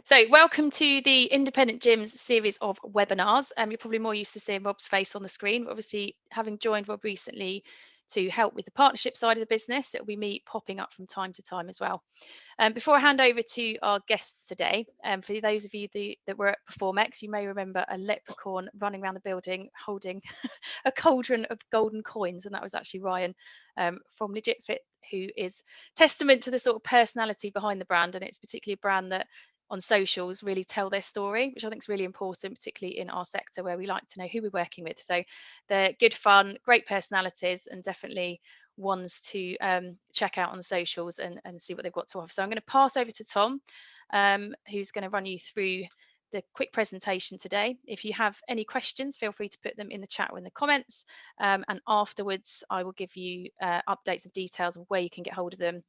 So welcome to the Independent Gyms series of webinars. You're probably more used to seeing Rob's face on the screen, but obviously having joined Rob recently to help with the partnership side of the business, it'll be me popping up from time to time as well. Before I hand over to our guests today, for those of you that were at Performex, you may remember a leprechaun running around the building holding a cauldron of golden coins, and that was actually Ryan from LegitFit, who is testament to the sort of personality behind the brand, and it's particularly a brand that on socials really tell their story, which I think is really important, particularly in our sector where we like to know who we're working with. So they're good fun, great personalities, and definitely ones to check out on socials and see what they've got to offer. So I'm going to pass over to Tom, who's going to run you through the quick presentation today. If you have any questions, feel free to put them in the chat or in the comments, and afterwards I will give you updates of details of where you can get hold of them,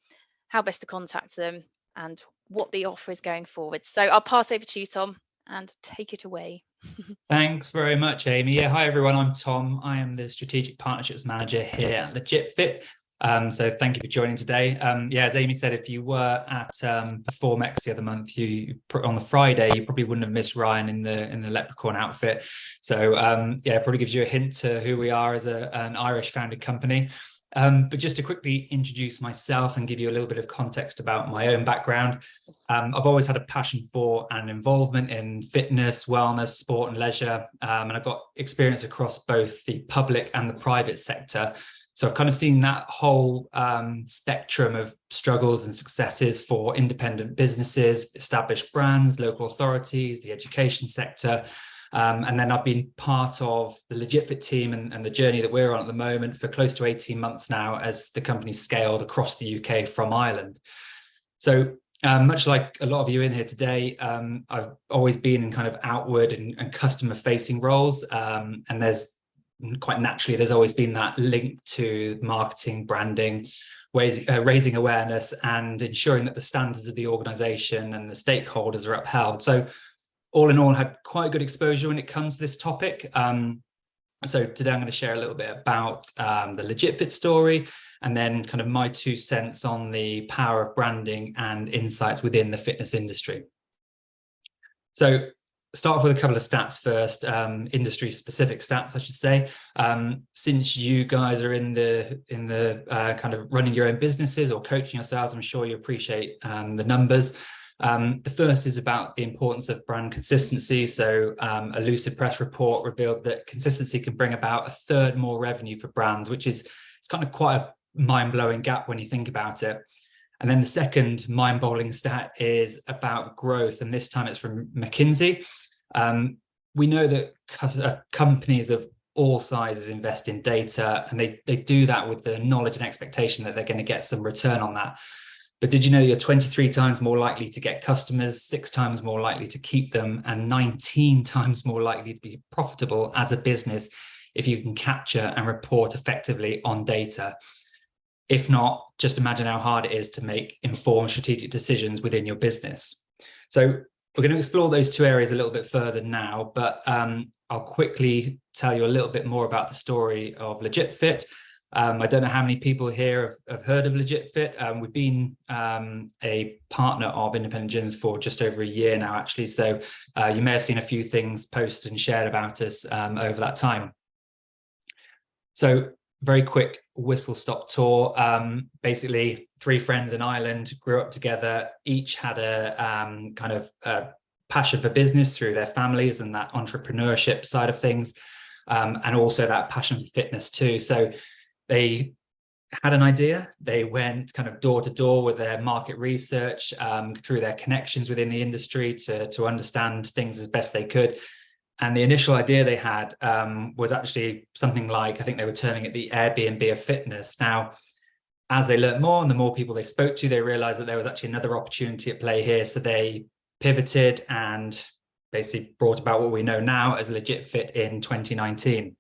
how best to contact them, and what the offer is going forward. So I'll pass over to you, Tom, and take it away. Thanks very much, Amy. Yeah, hi everyone, I'm Tom. I am the Strategic Partnerships Manager here at LegitFit. So thank you for joining today. Yeah, as Amy said, if you were at Performex the other month, on the Friday, you probably wouldn't have missed Ryan in the leprechaun outfit. So yeah, it probably gives you a hint to who we are as an Irish founded company. But just to quickly introduce myself and give you a little bit of context about my own background, I've always had a passion for and involvement in fitness, wellness, sport and leisure, and I've got experience across both the public and the private sector. So I've kind of seen that whole spectrum of struggles and successes for independent businesses, established brands, local authorities, the education sector. And then I've been part of the LegitFit team and the journey that we're on at the moment for close to 18 months now as the company scaled across the UK from Ireland. So much like a lot of you in here today, I've always been in kind of outward and customer facing roles. And there's quite naturally, there's always been that link to marketing, branding, raising awareness and ensuring that the standards of the organization and the stakeholders are upheld. So all in all, had quite good exposure when it comes to this topic. So today I'm going to share a little bit about the LegitFit story and then kind of my 2 cents on the power of branding and insights within the fitness industry. So start off with a couple of stats first, industry specific stats, I should say. Since you guys are in the kind of running your own businesses or coaching yourselves, I'm sure you appreciate the numbers. The first is about the importance of brand consistency. So a Lucid Press report revealed that consistency can bring about 1/3 more revenue for brands, which is it's kind of quite a mind-blowing gap when you think about it. And then the second mind-boggling stat is about growth, and this time it's from McKinsey. We know that companies of all sizes invest in data, and they do that with the knowledge and expectation that they're going to get some return on that. But did you know you're 23 times more likely to get customers, 6 times more likely to keep them, and 19 times more likely to be profitable as a business if you can capture and report effectively on data? If not, just imagine how hard it is to make informed strategic decisions within your business. So we're going to explore those 2 areas a little bit further now, but I'll quickly tell you a little bit more about the story of LegitFit. I don't know how many people here have heard of LegitFit. We've been a partner of Independent Gyms for just over a year now, actually. So you may have seen a few things posted and shared about us over that time. So very quick whistle-stop tour. Basically, 3 friends in Ireland grew up together, each had a kind of passion for business through their families and that entrepreneurship side of things, and also that passion for fitness too. So they had an idea, they went kind of door to door with their market research, through their connections within the industry to understand things as best they could. And the initial idea they had was actually something like, I think they were terming it the Airbnb of fitness. Now, as they learned more and the more people they spoke to, they realized that there was actually another opportunity at play here. So they pivoted and basically brought about what we know now as LegitFit in 2019.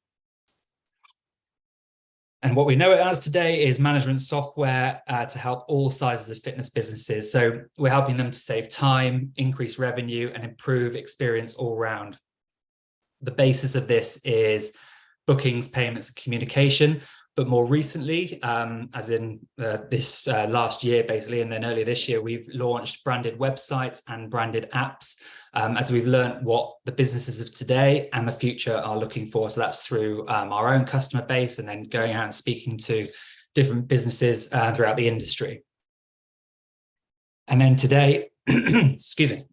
And what we know it as today is management software to help all sizes of fitness businesses. So we're helping them to save time, increase revenue, and improve experience all around. The basis of this is bookings, payments, and communication, But more recently, as in this last year, basically, and then earlier this year, we've launched branded websites and branded apps as we've learned what the businesses of today and the future are looking for. So that's through our own customer base and then going out and speaking to different businesses throughout the industry. And then today, excuse me,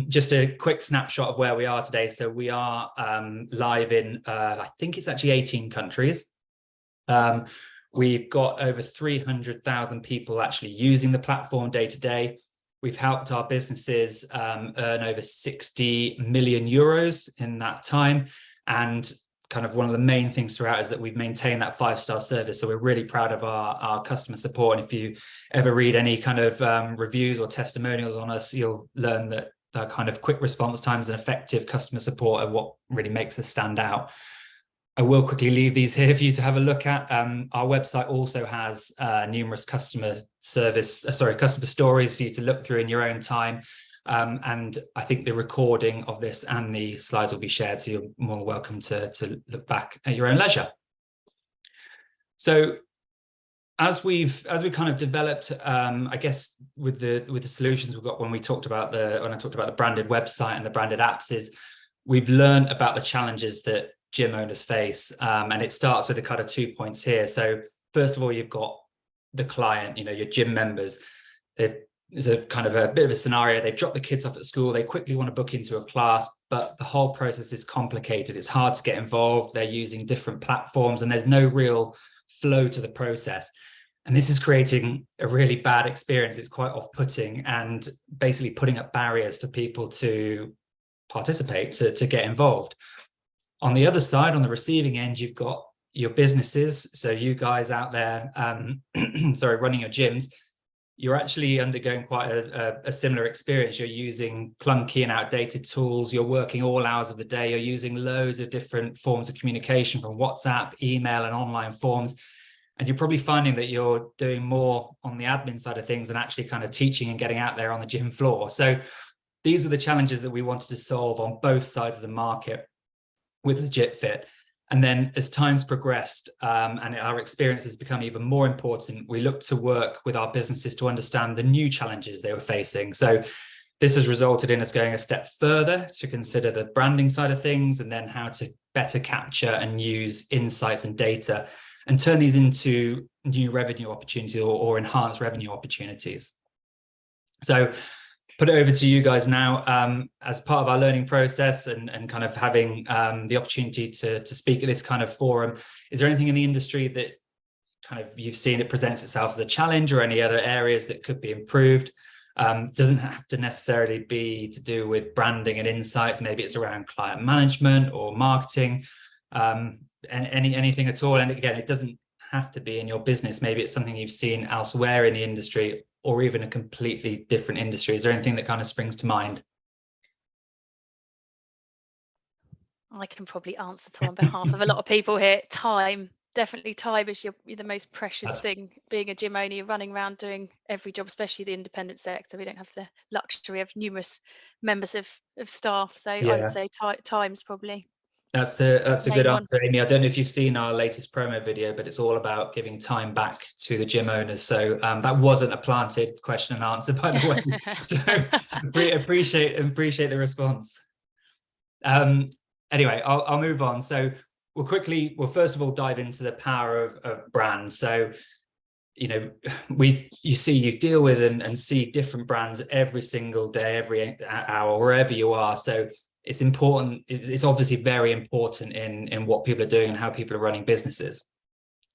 just a quick snapshot of where we are today. So we are live in, I think it's actually 18 countries. We've got over 300,000 people actually using the platform day to day. We've helped our businesses earn over 60 million euros in that time. And kind of one of the main things throughout is that we've maintained that 5-star service. So we're really proud of our customer support. And if you ever read any kind of reviews or testimonials on us, you'll learn that the kind of quick response times and effective customer support are what really makes us stand out. I will quickly leave these here for you to have a look at. Our website also has numerous customer stories for you to look through in your own time. And I think the recording of this and the slides will be shared, so you're more than welcome to look back at your own leisure. So as we kind of developed, I guess with the solutions we've got when I talked about the branded website and the branded apps, is we've learned about the challenges that gym owners face, and it starts with the kind of 2 points here. So first of all, you've got the client, your gym members. There's a kind of a bit of a scenario. They've dropped the kids off at school. They quickly want to book into a class, but the whole process is complicated. It's hard to get involved. They're using different platforms and there's no real flow to the process. And this is creating a really bad experience. It's quite off-putting and basically putting up barriers for people to participate, to get involved. On the other side, on the receiving end, you've got your businesses. So you guys out there, running your gyms, you're actually undergoing quite a similar experience. You're using clunky and outdated tools. You're working all hours of the day. You're using loads of different forms of communication from WhatsApp, email, and online forms. And you're probably finding that you're doing more on the admin side of things and actually kind of teaching and getting out there on the gym floor. So these were the challenges that we wanted to solve on both sides of the market with LegitFit. And then as time's progressed and our experience has become even more important, we looked to work with our businesses to understand the new challenges they were facing. So this has resulted in us going a step further to consider the branding side of things and then how to better capture and use insights and data and turn these into new revenue opportunities or enhanced revenue opportunities. So put it over to you guys now. As part of our learning process and kind of having the opportunity to speak at this kind of forum, is there anything in the industry that kind of you've seen it presents itself as a challenge, or any other areas that could be improved? Doesn't have to necessarily be to do with branding and insights. Maybe it's around client management or marketing, and anything at all. And again, it doesn't have to be in your business. Maybe it's something you've seen elsewhere in the industry, or even a completely different industry. Is there anything that kind of springs to mind? I can probably answer, Tom, on behalf of a lot of people here. Time, definitely time is you're the most precious thing. Being a gym owner, you're running around doing every job, especially the independent sector. We don't have the luxury of numerous members of staff. So I would say time's probably. That's a good answer, Amy. I don't know if you've seen our latest promo video, but it's all about giving time back to the gym owners. So that wasn't a planted question and answer, by the way. So appreciate the response. Anyway, I'll move on. So we'll first of all dive into the power of brands. So you deal with and see different brands every single day, every hour, wherever you are. So it's important. It's obviously very important in what people are doing and how people are running businesses.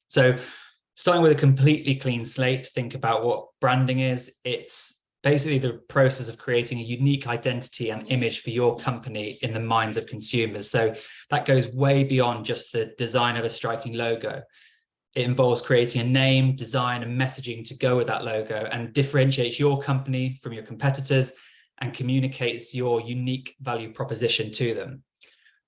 So starting with a completely clean slate, think about what branding is. It's basically the process of creating a unique identity and image for your company in the minds of consumers. So that goes way beyond just the design of a striking logo. It involves creating a name, design, and messaging to go with that logo and differentiates your company from your competitors and communicates your unique value proposition to them.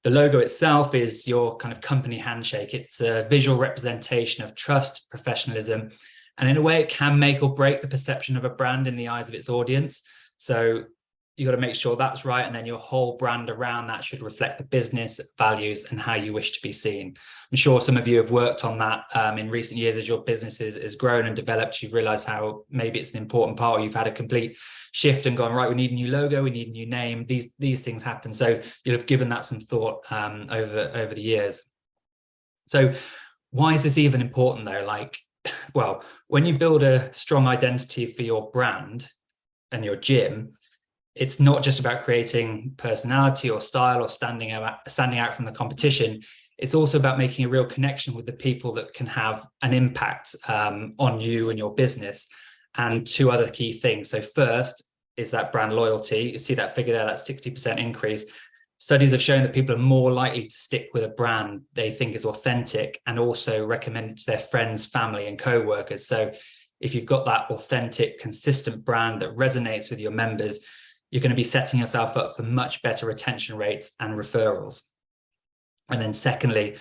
The logo itself is your kind of company handshake. It's a visual representation of trust, professionalism, and in a way it can make or break the perception of a brand in the eyes of its audience. So, you got to make sure that's right. And then your whole brand around that should reflect the business values and how you wish to be seen. I'm sure some of you have worked on that in recent years as your business has grown and developed. You've realized how maybe it's an important part, or you've had a complete shift and gone, right, we need a new logo, we need a new name. These things happen. So you'll have given that some thought over the years. So why is this even important though? Like, well, when you build a strong identity for your brand and your gym, it's not just about creating personality or style or standing out from the competition. It's also about making a real connection with the people that can have an impact on you and your business. And two other key things. So first is that brand loyalty. You see that figure there, that 60% increase. Studies have shown that people are more likely to stick with a brand they think is authentic and also recommend it to their friends, family, and co-workers. So if you've got that authentic, consistent brand that resonates with your members, you're going to be setting yourself up for much better retention rates and referrals. And then secondly,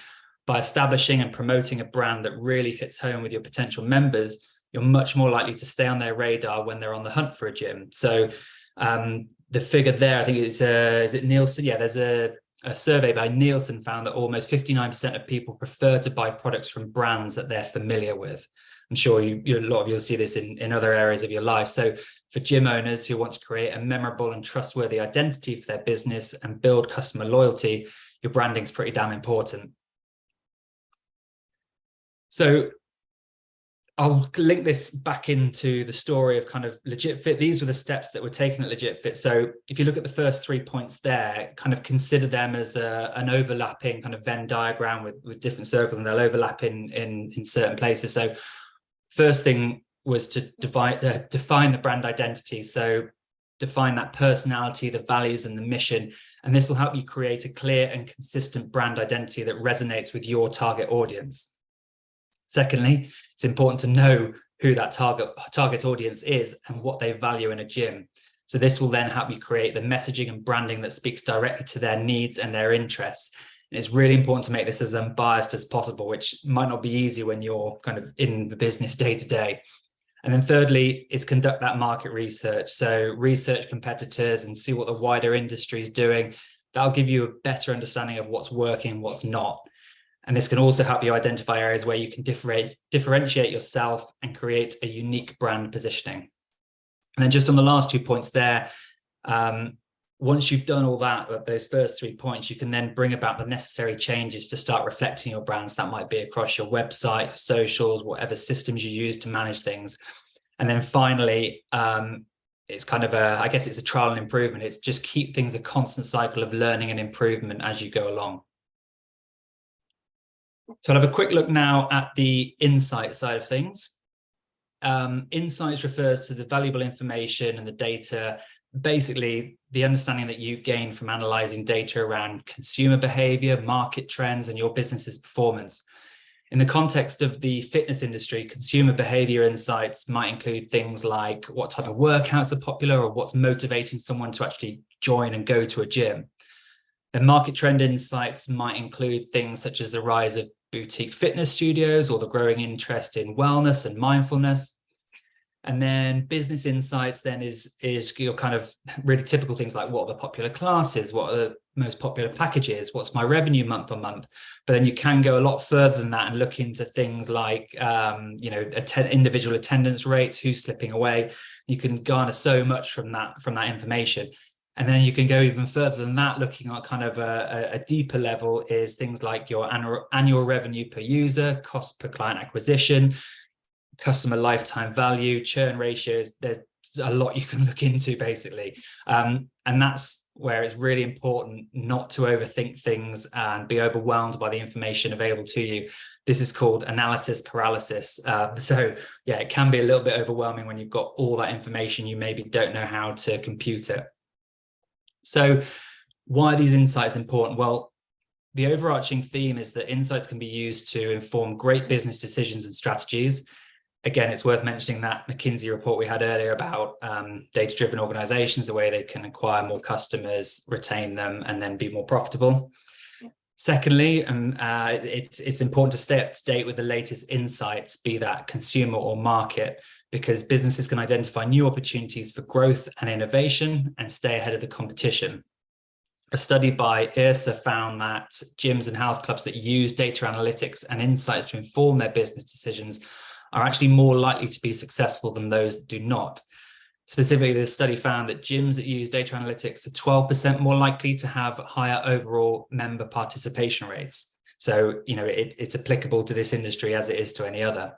by establishing and promoting a brand that really hits home with your potential members, you're much more likely to stay on their radar when they're on the hunt for a gym. So the figure there, I think is it Nielsen? Yeah, there's a survey by Nielsen found that almost 59% of people prefer to buy products from brands that they're familiar with. I'm sure a lot of you'll see this in other areas of your life. So for gym owners who want to create a memorable and trustworthy identity for their business and build customer loyalty, your branding is pretty damn important. So I'll link this back into the story of kind of LegitFit. These were the steps that were taken at LegitFit. So if you look at the first 3 points there, kind of consider them as an overlapping kind of Venn diagram with different circles, and they'll overlap in certain places. So first thing was to define the brand identity. So define that personality, the values, and the mission. And this will help you create a clear and consistent brand identity that resonates with your target audience. Secondly, it's important to know who that target audience is and what they value in a gym. So this will then help you create the messaging and branding that speaks directly to their needs and their interests. And it's really important to make this as unbiased as possible, which might not be easy when you're kind of in the business day to day. And then thirdly is conduct that market research. So research competitors and see what the wider industry is doing. That'll give you a better understanding of what's working, what's not. And this can also help you identify areas where you can differentiate yourself and create a unique brand positioning. And then just on the last 2 points there, once you've done all that, those first 3 points, you can then bring about the necessary changes to start reflecting your brands. That might be across your website, your socials, whatever systems you use to manage things. And then finally, it's kind of I guess it's a trial and improvement. It's just keep things a constant cycle of learning and improvement as you go along. So I'll have a quick look now at the insight side of things. Insights refers to the valuable information and the data, basically the understanding that you gain from analyzing data around consumer behavior, market trends, and your business's performance. In the context of the fitness industry, consumer behavior insights might include things like what type of workouts are popular or what's motivating someone to actually join and go to a gym. And market trend insights might include things such as the rise of boutique fitness studios or the growing interest in wellness and mindfulness. And then business insights then is your kind of really typical things like what are the popular classes, what are the most popular packages, what's my revenue month on month. But then you can go a lot further than that and look into things like individual attendance rates, who's slipping away. You can garner so much from that information. And then you can go even further than that, looking at kind of a deeper level is things like your annual revenue per user, cost per client acquisition, customer lifetime value, churn ratios. There's a lot you can look into basically. And that's where it's really important not to overthink things and be overwhelmed by the information available to you. This is called analysis paralysis. So yeah, it can be a little bit overwhelming when you've got all that information, you maybe don't know how to compute it. So why are these insights important? Well, the overarching theme is that insights can be used to inform great business decisions and strategies. Again, it's worth mentioning that McKinsey report we had earlier about data-driven organizations, the way they can acquire more customers, retain them, and then be more profitable. Secondly, it's important to stay up to date with the latest insights, be that consumer or market, because businesses can identify new opportunities for growth and innovation and stay ahead of the competition. A study by IRSA found that gyms and health clubs that use data analytics and insights to inform their business decisions are actually more likely to be successful than those that do not. Specifically, this study found that gyms that use data analytics are 12% more likely to have higher overall member participation rates. So, it's applicable to this industry as it is to any other.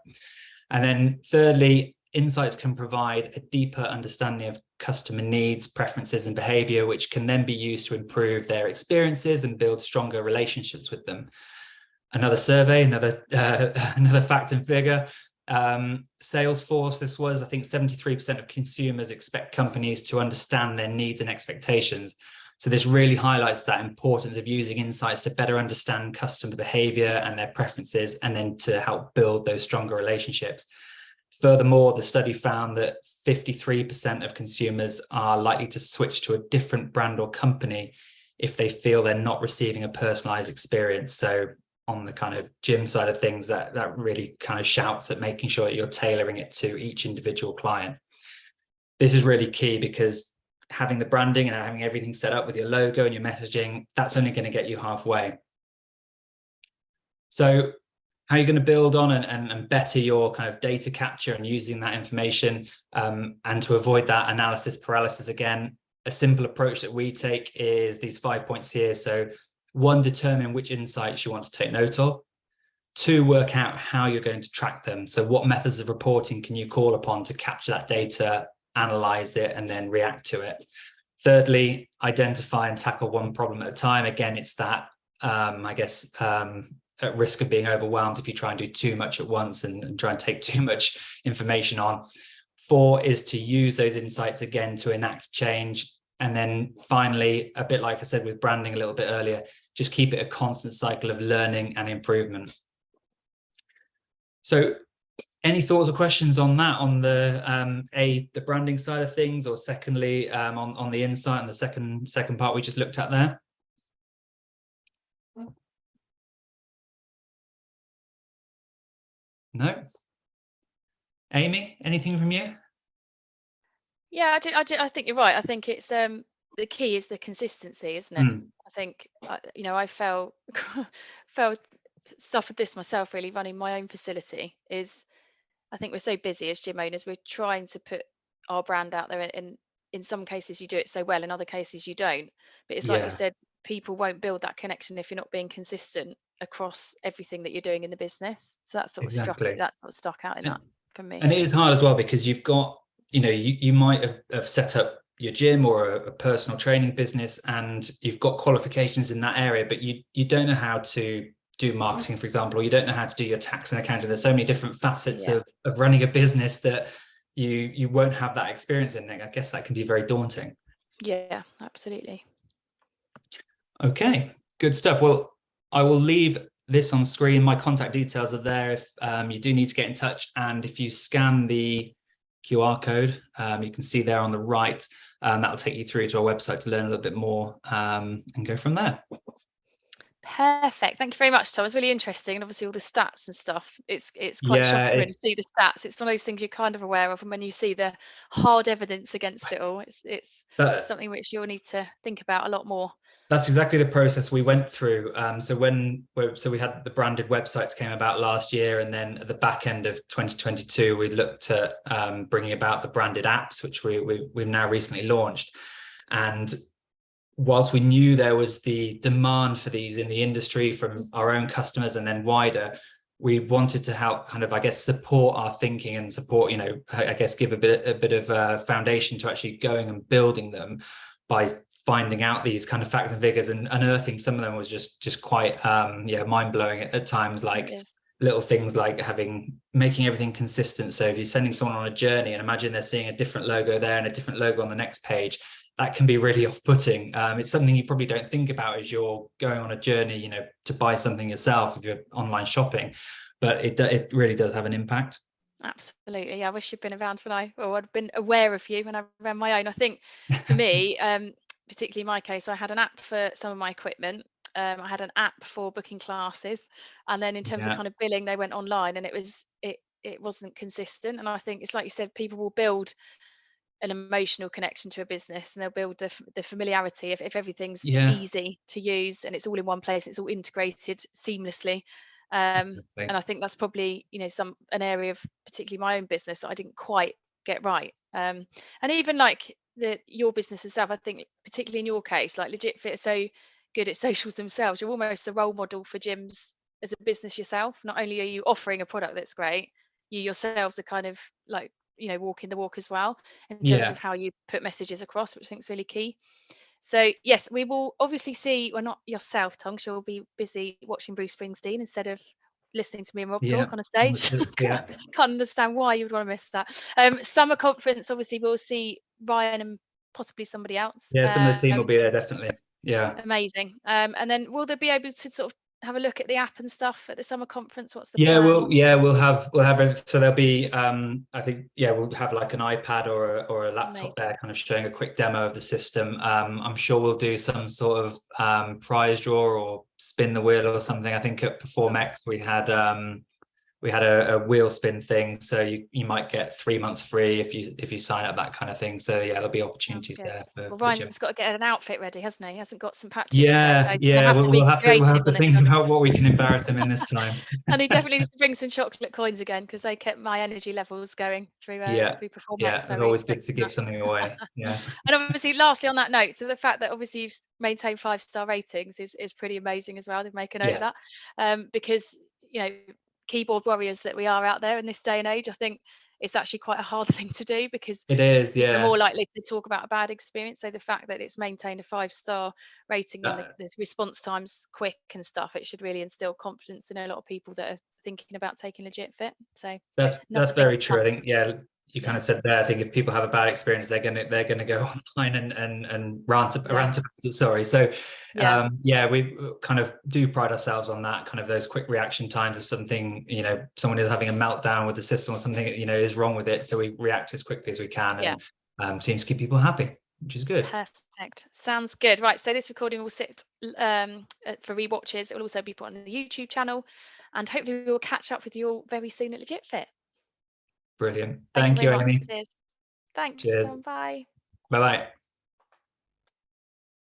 And then thirdly, insights can provide a deeper understanding of customer needs, preferences, and behavior, which can then be used to improve their experiences and build stronger relationships with them. Another survey, another fact and figure. Salesforce, this was, I think, 73% of consumers expect companies to understand their needs and expectations. So this really highlights that importance of using insights to better understand customer behavior and their preferences, and then to help build those stronger relationships. Furthermore, the study found that 53% of consumers are likely to switch to a different brand or company if they feel they're not receiving a personalized experience. So on the kind of gym side of things, that really kind of shouts at making sure that you're tailoring it to each individual client. This is really key, because having the branding and having everything set up with your logo and your messaging, that's only going to get you halfway. So how are you going to build on and better your kind of data capture and using that information, and to avoid that analysis paralysis? Again, a simple approach that we take is these 5 points here. So 1, determine which insights you want to take note of. 2, work out how you're going to track them. So what methods of reporting can you call upon to capture that data, analyze it, and then react to it? Thirdly, identify and tackle one problem at a time. Again, it's that, at risk of being overwhelmed if you try and do too much at once and try and take too much information on. 4 is to use those insights again to enact change. And then finally, a bit like I said with branding a little bit earlier, just keep it a constant cycle of learning and improvement. So any thoughts or questions on that, on the branding side of things, or secondly, on the insight and the second part we just looked at there? No? Amy, anything from you? Yeah, I think you're right. I think it's the key is the consistency, isn't it? I think I suffered this myself, really, running my own facility. I think we're so busy as gym owners, we're trying to put our brand out there, and in some cases you do it so well, in other cases you don't. But it's like you Yeah, said, people won't build that connection if you're not being consistent across everything that you're doing in the business. So that's sort of exactly. stuck out in that for me. And it is hard as well, because you've got, you might have set up your gym or a personal training business, and you've got qualifications in that area, but you don't know how to do marketing, for example, or you don't know how to do your tax and accounting. There's so many different facets of running a business that you won't have that experience in. I guess that can be very daunting. Yeah, absolutely. Okay, good stuff. Well, I will leave this on screen. My contact details are there if you do need to get in touch. And if you scan the QR code, you can see there on the right, that'll take you through to our website to learn a little bit more, and go from there. Perfect. Thank you very much, Tom. It was really interesting, and obviously all the stats and stuff. It's quite shocking when you see the stats. It's one of those things you're kind of aware of, and when you see the hard evidence against it all, it's something which you'll need to think about a lot more. That's exactly the process we went through. So we had the branded websites came about last year, and then at the back end of 2022, we looked at bringing about the branded apps, which we've now recently launched. And whilst we knew there was the demand for these in the industry from our own customers and then wider, we wanted to help kind of, I guess, support our thinking and support, I guess, give a bit of a foundation to actually going and building them by finding out these kind of facts and figures, and unearthing some of them was just quite mind-blowing at times, like little things like making everything consistent. So if you're sending someone on a journey and imagine they're seeing a different logo there and a different logo on the next page, that can be really off-putting. It's something you probably don't think about as you're going on a journey, to buy something yourself if you're online shopping, but it really does have an impact. Absolutely. Yeah, I wish you'd been around I'd been aware of you when I ran my own. I think for me, particularly in my case, I had an app for some of my equipment. I had an app for booking classes, and then in terms of kind of billing, they went online, and it wasn't consistent. And I think it's like you said, people will build an emotional connection to a business, and they'll build the familiarity if everything's Yeah. easy to use and it's all in one place, it's all integrated seamlessly. And I think that's probably, an area of particularly my own business that I didn't quite get right. And even like your business itself, I think particularly in your case, like LegitFit are so good at socials themselves. You're almost the role model for gyms as a business yourself. Not only are you offering a product that's great, you yourselves are kind of like, walking the walk as well in terms Yeah. of how you put messages across, which I think is really key. So yes, we will obviously see. Well, not yourself, Tom, 'cause you'll be busy watching Bruce Springsteen instead of listening to me and Rob Yeah. talk on a stage. Yeah. Can't understand why you would want to miss that. Summer conference, obviously, we'll see Ryan and possibly somebody else. Yeah. Some of the team will be there, definitely. Yeah. Amazing. And then will they be able to sort of have a look at the app and stuff at the summer conference? What's the Yeah, plan? we'll have so there'll be I think we'll have like an iPad or a laptop Amazing. there kind of showing a quick demo of the system. I'm sure we'll do some sort of prize draw or spin the wheel or something. I think at PerformX we had a wheel spin thing, so you might get 3 months free if you sign up, that kind of thing. So yeah, there'll be Sounds opportunities good. there for Well, the gym. Ryan's got to get an outfit ready, hasn't he? He hasn't got St. Patrick's Day Yeah, clothes. He's going to yeah, have to be we'll have creative to on this think one. about what we can embarrass him in this time. And he definitely needs to bring some chocolate coins again, because they kept my energy levels going through Yeah, through yeah, PerformX. So it's we always good expect to give that. something away. Yeah. And obviously, lastly on that note, so the fact that obviously you've maintained 5-star ratings is pretty amazing as well. They make a note of Yeah. that, because you know keyboard warriors that we are out there in this day and age, I think it's actually quite a hard thing to do, because It is, people are yeah. more likely to talk about a bad experience. So the fact that it's maintained a 5-star rating and That, the response times quick and stuff, it should really instill confidence in a lot of people that are thinking about taking LegitFit. So that's another thing very to true. I come. think, yeah, you kind Yeah, of said there. I think if people have a bad experience, they're gonna go online and rant yeah, about it. Sorry. So, yeah, yeah, we kind of do pride ourselves on that kind of those quick reaction times if something, someone is having a meltdown with the system or something, is wrong with it. So we react as quickly as we can, yeah. and seems to keep people happy, which is good. Perfect. Sounds good. Right. So this recording will sit for rewatches. It will also be put on the YouTube channel, and hopefully we will catch up with you all very soon at LegitFit. Brilliant. Thank you Thank very you, much. Amy. Cheers. Thanks, Cheers. Tom. Bye. Bye bye.